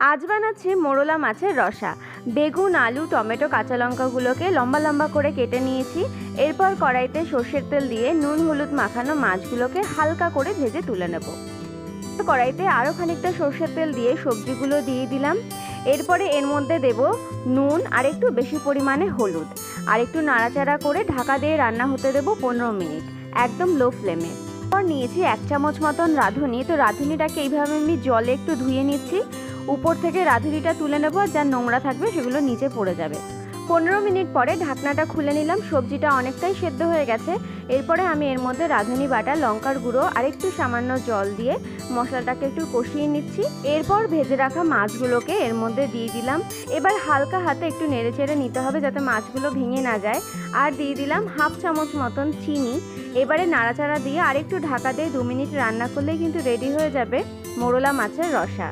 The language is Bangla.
আজ বানাচ্ছি মোরলা মাছের রসা। বেগুন, আলু, টমেটো, কাঁচা লঙ্কাগুলোকে লম্বা লম্বা করে কেটে নিয়েছি। এরপর কড়াইতে সর্ষের তেল দিয়ে নুন হলুদ মাখানো মাছগুলোকে হালকা করে ভেজে তুলে নেব। কড়াইতে আরও খানিকটা সর্ষের তেল দিয়ে সবজিগুলো দিয়ে দিলাম। এরপরে এর মধ্যে দেব নুন আর একটু বেশি পরিমাণে হলুদ, আর একটু নাড়াচাড়া করে ঢাকা দিয়ে রান্না হতে দেবো 15 মিনিট, একদম লো ফ্লেমে। এরপর নিয়েছি 1 চামচ মতন রাঁধুনি। তো রাঁধুনিটাকে এইভাবে আমি জলে একটু ধুয়ে নিচ্ছি। উপর থেকে রাঁধুনিটা তুলে নেব, আর যা নোংরা থাকবে সেগুলো নিচে পড়ে যাবে। 15 মিনিট পরে ঢাকনাটা খুলে নিলাম। সবজিটা অনেকটাই সেদ্ধ হয়ে গেছে। এরপরে আমি এর মধ্যে রাঁধুনি বাটা, লঙ্কার গুঁড়ো আর একটু সামান্য জল দিয়ে মশলাটাকে একটু কষিয়ে নিচ্ছি। এরপর ভেজে রাখা মাছগুলোকে এর মধ্যে দিয়ে দিলাম। এবার হালকা হাতে একটু নেড়েচেড়ে নিতে হবে যাতে মাছগুলো ভেঙে না যায়। আর দিয়ে দিলাম 1/2 চামচ মতন চিনি। এবারে নাড়াচাড়া দিয়ে আরেকটু ঢাকা দিয়ে 2 মিনিট রান্না করলেই কিন্তু রেডি হয়ে যাবে মোরলা মাছের রসা।